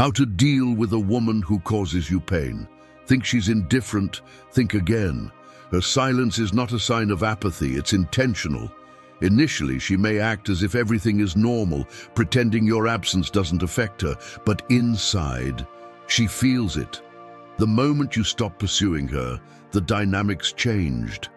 How to deal with a woman who causes you pain. Think she's indifferent? Think again. Her silence is not a sign of apathy, it's intentional. Initially, she may act as if everything is normal, pretending your absence doesn't affect her, but inside, she feels it. The moment you stop pursuing her, the dynamics changed.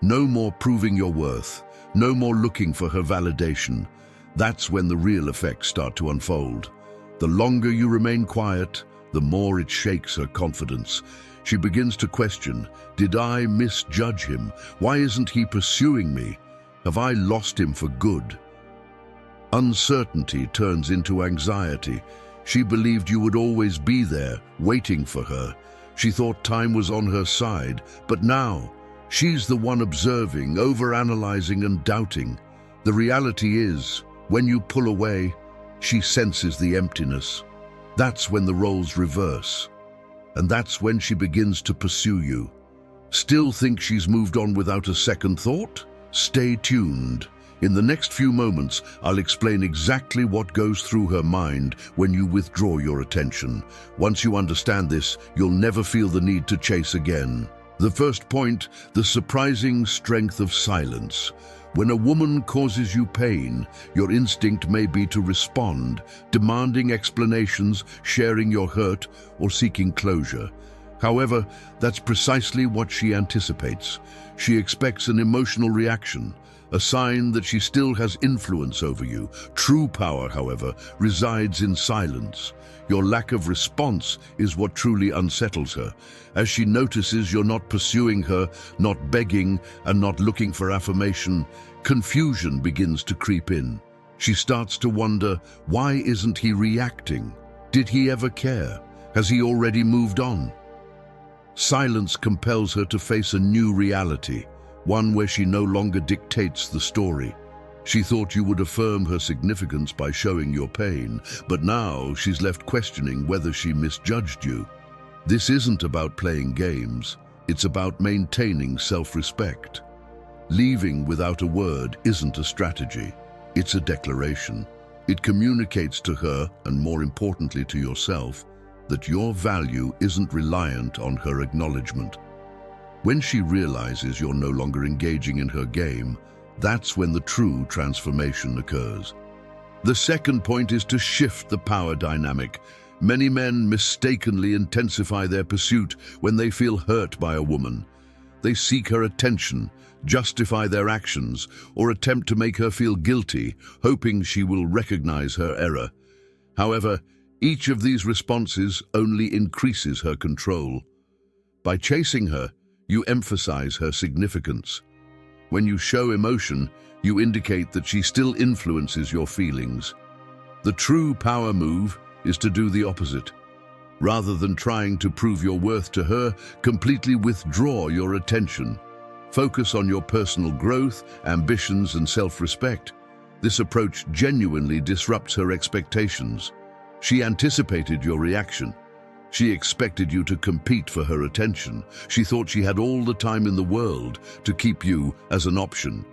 No more proving your worth, no more looking for her validation. That's when the real effects start to unfold. The longer you remain quiet, the more it shakes her confidence. She begins to question, did I misjudge him? Why isn't he pursuing me? Have I lost him for good? Uncertainty turns into anxiety. She believed you would always be there, waiting for her. She thought time was on her side, but now, she's the one observing, overanalyzing and doubting. The reality is, when you pull away, she senses the emptiness. That's when the roles reverse. And that's when she begins to pursue you. Still think she's moved on without a second thought? Stay tuned. In the next few moments, I'll explain exactly what goes through her mind when you withdraw your attention. Once you understand this, you'll never feel the need to chase again. The first point, the surprising strength of silence. When a woman causes you pain, your instinct may be to respond, demanding explanations, sharing your hurt, or seeking closure. However, that's precisely what she anticipates. She expects an emotional reaction, a sign that she still has influence over you. True power, however, resides in silence. Your lack of response is what truly unsettles her. As she notices you're not pursuing her, not begging, and not looking for affirmation, confusion begins to creep in. She starts to wonder, why isn't he reacting? Did he ever care? Has he already moved on? Silence compels her to face a new reality, one where she no longer dictates the story. She thought you would affirm her significance by showing your pain, but now she's left questioning whether she misjudged you. This isn't about playing games, it's about maintaining self-respect. Leaving without a word isn't a strategy, it's a declaration. It communicates to her, and more importantly to yourself, that your value isn't reliant on her acknowledgement. When she realizes you're no longer engaging in her game, that's when the true transformation occurs. The second point is to shift the power dynamic. Many men mistakenly intensify their pursuit when they feel hurt by a woman. They seek her attention, justify their actions, or attempt to make her feel guilty, hoping she will recognize her error. However, each of these responses only increases her control. By chasing her, you emphasize her significance. When you show emotion, you indicate that she still influences your feelings. The true power move is to do the opposite. Rather than trying to prove your worth to her, completely withdraw your attention. Focus on your personal growth, ambitions, and self-respect. This approach genuinely disrupts her expectations. She anticipated your reaction. She expected you to compete for her attention. She thought she had all the time in the world to keep you as an option.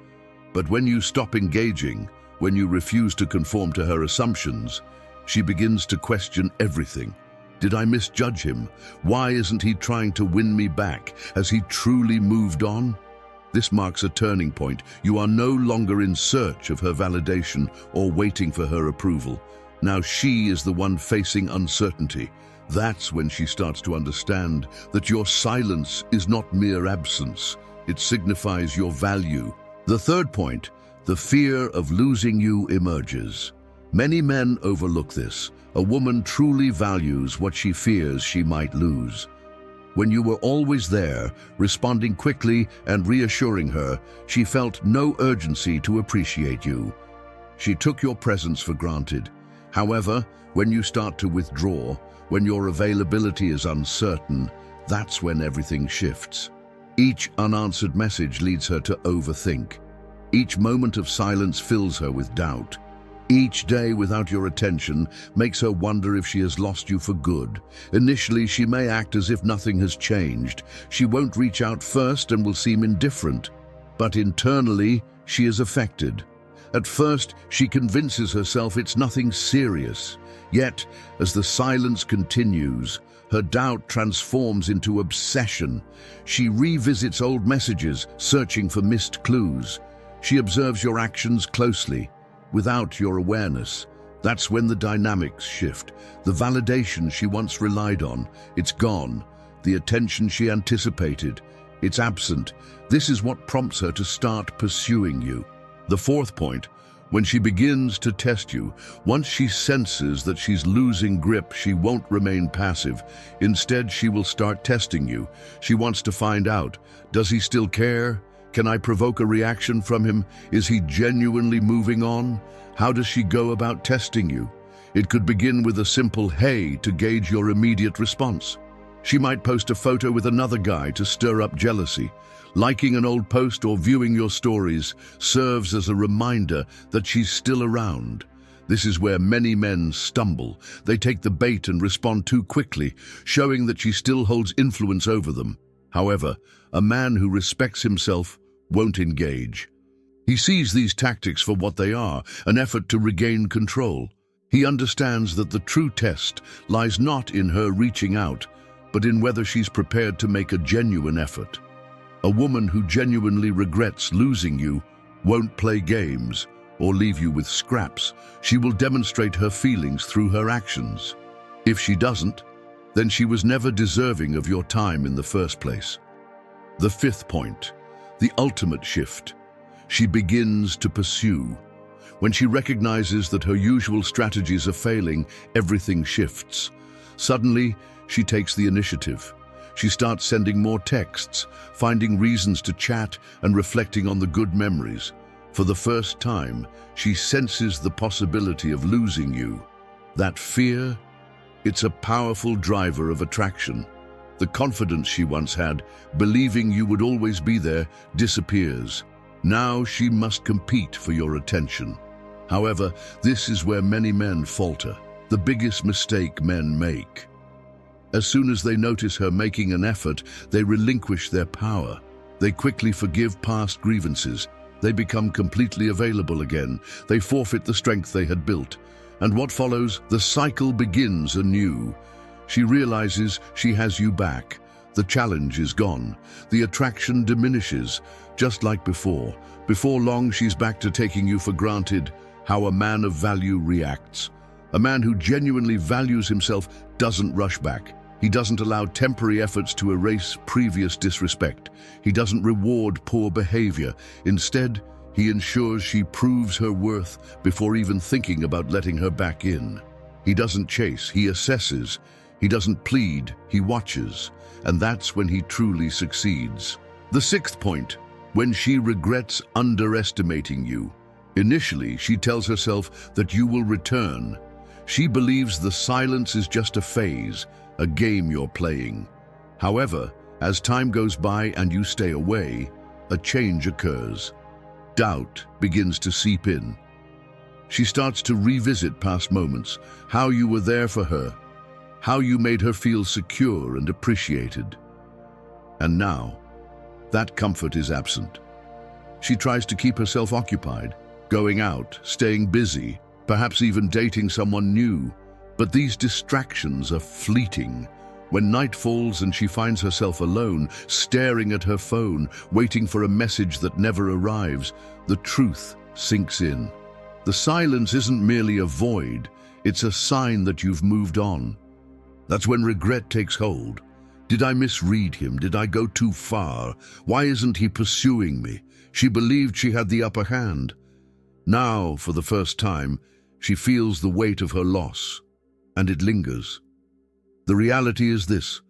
But when you stop engaging, when you refuse to conform to her assumptions, she begins to question everything. Did I misjudge him? Why isn't he trying to win me back? Has he truly moved on? This marks a turning point. You are no longer in search of her validation or waiting for her approval. Now she is the one facing uncertainty. That's when she starts to understand that your silence is not mere absence. It signifies your value. The third point, the fear of losing you emerges. Many men overlook this. A woman truly values what she fears she might lose. When you were always there, responding quickly and reassuring her, she felt no urgency to appreciate you. She took your presence for granted. However, when you start to withdraw, when your availability is uncertain, that's when everything shifts. Each unanswered message leads her to overthink. Each moment of silence fills her with doubt. Each day without your attention makes her wonder if she has lost you for good. Initially, she may act as if nothing has changed. She won't reach out first and will seem indifferent. But internally, she is affected. At first, she convinces herself it's nothing serious. Yet, as the silence continues, her doubt transforms into obsession. She revisits old messages, searching for missed clues. She observes your actions closely, without your awareness. That's when the dynamics shift. The validation she once relied on, it's gone. The attention she anticipated, it's absent. This is what prompts her to start pursuing you. The fourth point, when she begins to test you, once she senses that she's losing grip, she won't remain passive. Instead, she will start testing you. She wants to find out, does he still care? Can I provoke a reaction from him? Is he genuinely moving on? How does she go about testing you? It could begin with a simple "hey" to gauge your immediate response. She might post a photo with another guy to stir up jealousy. Liking an old post or viewing your stories serves as a reminder that she's still around. This is where many men stumble. They take the bait and respond too quickly, showing that she still holds influence over them. However, a man who respects himself won't engage. He sees these tactics for what they are, an effort to regain control. He understands that the true test lies not in her reaching out, but in whether she's prepared to make a genuine effort. A woman who genuinely regrets losing you won't play games or leave you with scraps. She will demonstrate her feelings through her actions. If she doesn't, then she was never deserving of your time in the first place. The fifth point, the ultimate shift. She begins to pursue. When she recognizes that her usual strategies are failing, everything shifts. Suddenly, she takes the initiative. She starts sending more texts, finding reasons to chat and reflecting on the good memories. For the first time, she senses the possibility of losing you. That fear, it's a powerful driver of attraction. The confidence she once had, believing you would always be there, disappears. Now she must compete for your attention. However, this is where many men falter, the biggest mistake men make. As soon as they notice her making an effort, they relinquish their power. They quickly forgive past grievances. They become completely available again. They forfeit the strength they had built. And what follows? The cycle begins anew. She realizes she has you back. The challenge is gone. The attraction diminishes, just like before. Before long, she's back to taking you for granted. How a man of value reacts. A man who genuinely values himself doesn't rush back. He doesn't allow temporary efforts to erase previous disrespect. He doesn't reward poor behavior. Instead, he ensures she proves her worth before even thinking about letting her back in. He doesn't chase, he assesses. He doesn't plead, he watches. And that's when he truly succeeds. The sixth point, when she regrets underestimating you. Initially, she tells herself that you will return. She believes the silence is just a phase, a game you're playing. However, as time goes by and you stay away, a change occurs. Doubt begins to seep in. She starts to revisit past moments, how you were there for her, how you made her feel secure and appreciated. And now, that comfort is absent. She tries to keep herself occupied, going out, staying busy, perhaps even dating someone new. But these distractions are fleeting. When night falls and she finds herself alone, staring at her phone, waiting for a message that never arrives, the truth sinks in. The silence isn't merely a void, it's a sign that you've moved on. That's when regret takes hold. Did I misread him? Did I go too far? Why isn't he pursuing me? She believed she had the upper hand. Now, for the first time, she feels the weight of her loss. And it lingers. The reality is this: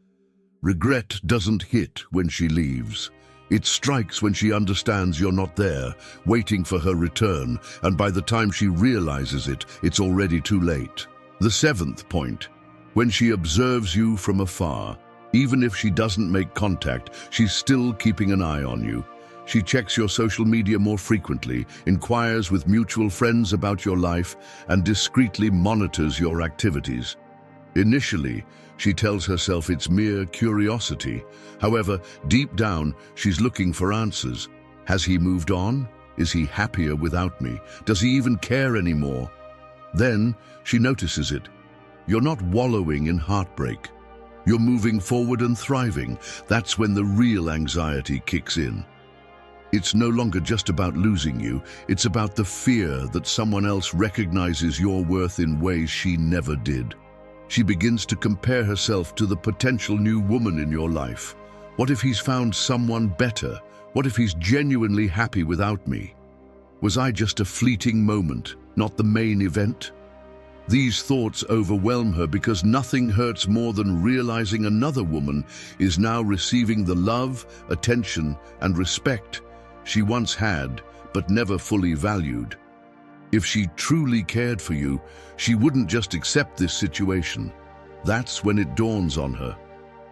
regret doesn't hit when she leaves. It strikes when she understands you're not there, waiting for her return, and by the time she realizes it, it's already too late. The seventh point, when she observes you from afar. Even if she doesn't make contact, she's still keeping an eye on you. She checks your social media more frequently, inquires with mutual friends about your life, and discreetly monitors your activities. Initially, she tells herself it's mere curiosity. However, deep down, she's looking for answers. Has he moved on? Is he happier without me? Does he even care anymore? Then, she notices it. You're not wallowing in heartbreak. You're moving forward and thriving. That's when the real anxiety kicks in. It's no longer just about losing you, it's about the fear that someone else recognizes your worth in ways she never did. She begins to compare herself to the potential new woman in your life. What if he's found someone better? What if he's genuinely happy without me? Was I just a fleeting moment, not the main event? These thoughts overwhelm her because nothing hurts more than realizing another woman is now receiving the love, attention, and respect she once had but never fully valued. If she truly cared for you, she wouldn't just accept this situation. That's when it dawns on her.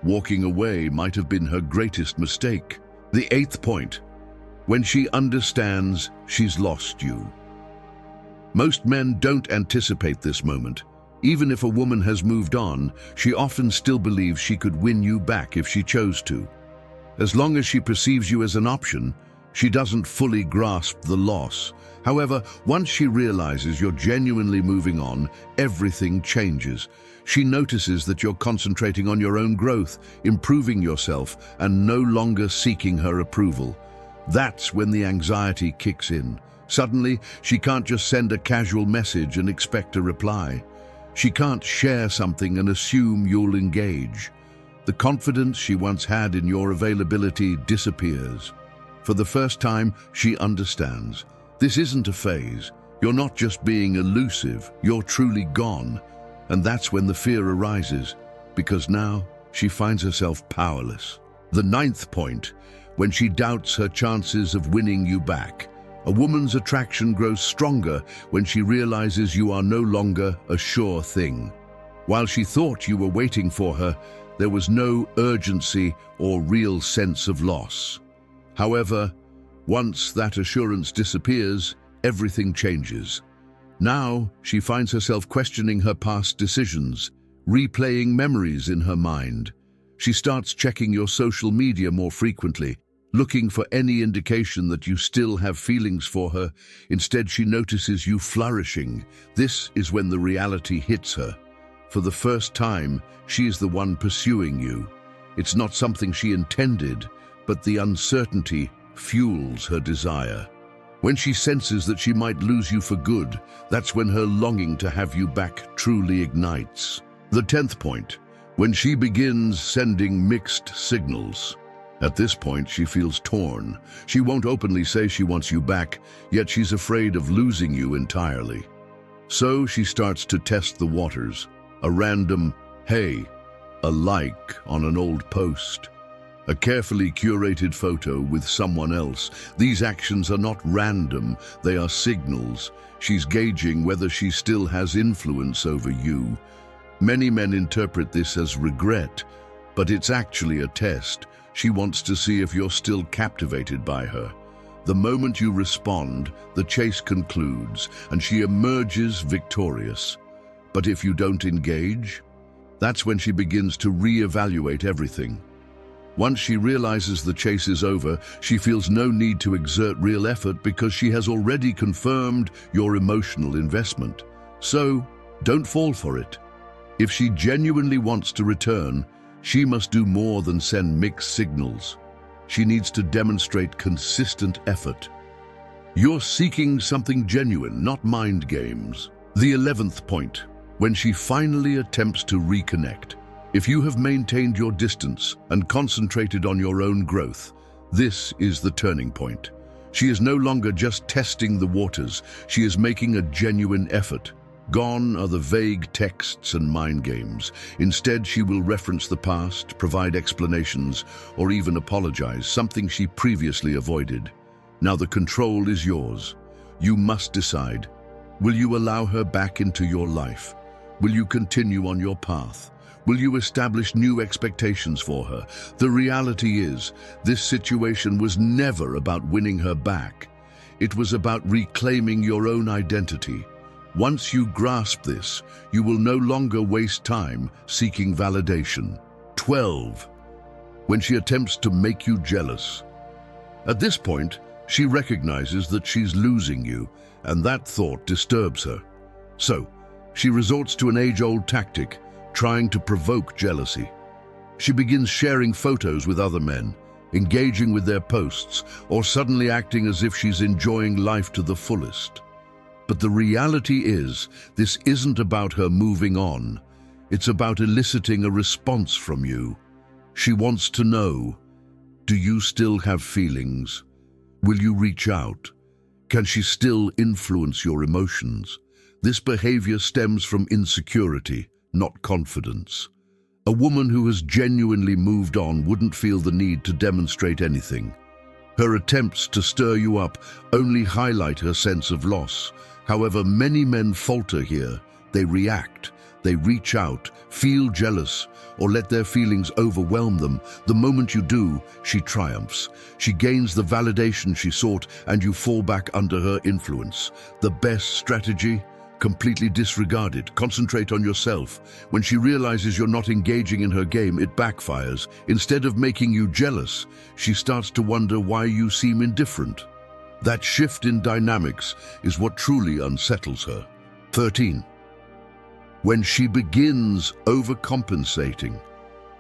Walking away might have been her greatest mistake. The 8th point, when she understands she's lost you. Most men don't anticipate this moment. Even if a woman has moved on, she often still believes she could win you back if she chose to. As long as she perceives you as an option, she doesn't fully grasp the loss. However, once she realizes you're genuinely moving on, everything changes. She notices that you're concentrating on your own growth, improving yourself, and no longer seeking her approval. That's when the anxiety kicks in. Suddenly, she can't just send a casual message and expect a reply. She can't share something and assume you'll engage. The confidence she once had in your availability disappears. For the first time, she understands. This isn't a phase. You're not just being elusive, you're truly gone. And that's when the fear arises, because now she finds herself powerless. The 9th point, when she doubts her chances of winning you back. A woman's attraction grows stronger when she realizes you are no longer a sure thing. While she thought you were waiting for her, there was no urgency or real sense of loss. However, once that assurance disappears, everything changes. Now, she finds herself questioning her past decisions, replaying memories in her mind. She starts checking your social media more frequently, looking for any indication that you still have feelings for her. Instead, she notices you flourishing. This is when the reality hits her. For the first time, she is the one pursuing you. It's not something she intended, but the uncertainty fuels her desire. When she senses that she might lose you for good, that's when her longing to have you back truly ignites. The 10th point, when she begins sending mixed signals. At this point, she feels torn. She won't openly say she wants you back, yet she's afraid of losing you entirely. So she starts to test the waters. A random, hey, a like on an old post. A carefully curated photo with someone else. These actions are not random, they are signals. She's gauging whether she still has influence over you. Many men interpret this as regret, but it's actually a test. She wants to see if you're still captivated by her. The moment you respond, the chase concludes, and she emerges victorious. But if you don't engage, that's when she begins to reevaluate everything. Once she realizes the chase is over, she feels no need to exert real effort because she has already confirmed your emotional investment. So, don't fall for it. If she genuinely wants to return, she must do more than send mixed signals. She needs to demonstrate consistent effort. You're seeking something genuine, not mind games. The 11th point, when she finally attempts to reconnect. If you have maintained your distance and concentrated on your own growth, this is the turning point. She is no longer just testing the waters, she is making a genuine effort. Gone are the vague texts and mind games. Instead, she will reference the past, provide explanations, or even apologize, something she previously avoided. Now the control is yours. You must decide. Will you allow her back into your life? Will you continue on your path? Will you establish new expectations for her? The reality is, this situation was never about winning her back. It was about reclaiming your own identity. Once you grasp this, you will no longer waste time seeking validation. 12. When she attempts to make you jealous. At this point, she recognizes that she's losing you, and that thought disturbs her. So, She resorts to an age-old tactic, trying to provoke jealousy. She begins sharing photos with other men, engaging with their posts, or suddenly acting as if she's enjoying life to the fullest. But the reality is, this isn't about her moving on. It's about eliciting a response from you. She wants to know, do you still have feelings? Will you reach out? Can she still influence your emotions? This behavior stems from insecurity, not confidence. A woman who has genuinely moved on wouldn't feel the need to demonstrate anything. Her attempts to stir you up only highlight her sense of loss. However, many men falter here. They react, they reach out, feel jealous, or let their feelings overwhelm them. The moment you do, she triumphs. She gains the validation she sought, and you fall back under her influence. The best strategy? Completely disregard it. Concentrate on yourself. When she realizes you're not engaging in her game, it backfires. Instead of making you jealous, she starts to wonder why you seem indifferent. That shift in dynamics is what truly unsettles her. 13. When she begins overcompensating.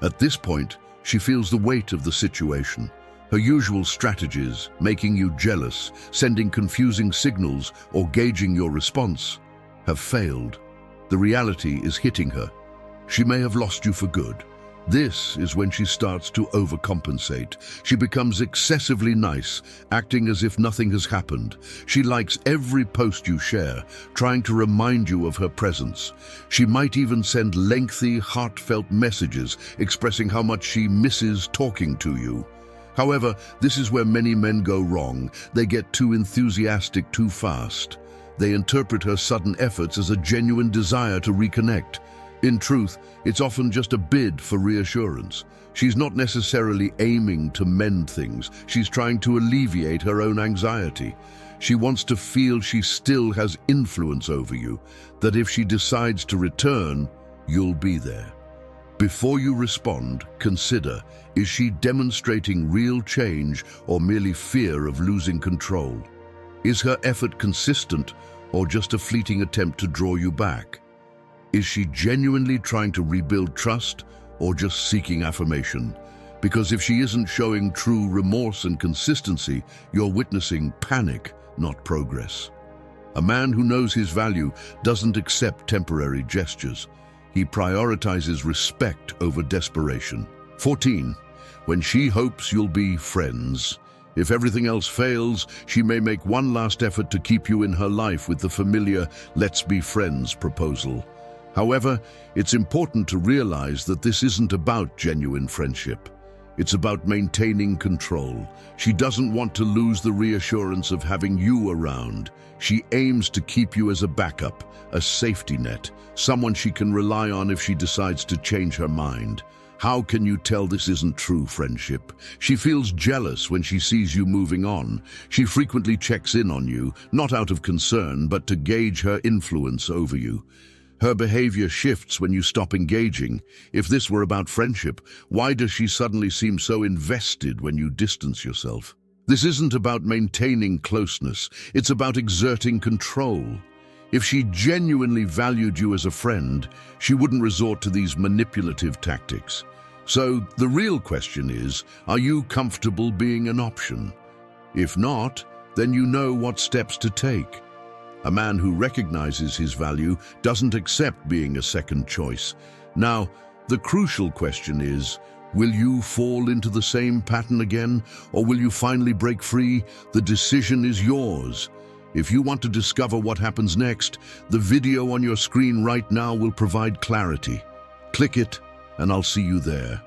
At this point, she feels the weight of the situation. Her usual strategies, making you jealous, sending confusing signals, or gauging your response, have failed. The reality is hitting her. She may have lost you for good. This is when she starts to overcompensate. She becomes excessively nice, acting as if nothing has happened. She likes every post you share, trying to remind you of her presence. She might even send lengthy, heartfelt messages expressing how much she misses talking to you. However, this is where many men go wrong. They get too enthusiastic too fast. They interpret her sudden efforts as a genuine desire to reconnect. In truth, it's often just a bid for reassurance. She's not necessarily aiming to mend things. She's trying to alleviate her own anxiety. She wants to feel she still has influence over you, that if she decides to return, you'll be there. Before you respond, consider, is she demonstrating real change or merely fear of losing control? Is her effort consistent or just a fleeting attempt to draw you back? Is she genuinely trying to rebuild trust or just seeking affirmation? Because if she isn't showing true remorse and consistency, you're witnessing panic, not progress. A man who knows his value doesn't accept temporary gestures. He prioritizes respect over desperation. 14. When she hopes you'll be friends. If everything else fails, she may make one last effort to keep you in her life with the familiar "let's be friends" proposal. However, it's important to realize that this isn't about genuine friendship. It's about maintaining control. She doesn't want to lose the reassurance of having you around. She aims to keep you as a backup, a safety net, someone she can rely on if she decides to change her mind. How can you tell this isn't true friendship? She feels jealous when she sees you moving on. She frequently checks in on you, not out of concern, but to gauge her influence over you. Her behavior shifts when you stop engaging. If this were about friendship, why does she suddenly seem so invested when you distance yourself? This isn't about maintaining closeness, it's about exerting control. If she genuinely valued you as a friend, she wouldn't resort to these manipulative tactics. So the real question is, are you comfortable being an option? If not, then you know what steps to take. A man who recognizes his value doesn't accept being a second choice. Now, the crucial question is, will you fall into the same pattern again, or will you finally break free? The decision is yours. If you want to discover what happens next, the video on your screen right now will provide clarity. Click it, and I'll see you there.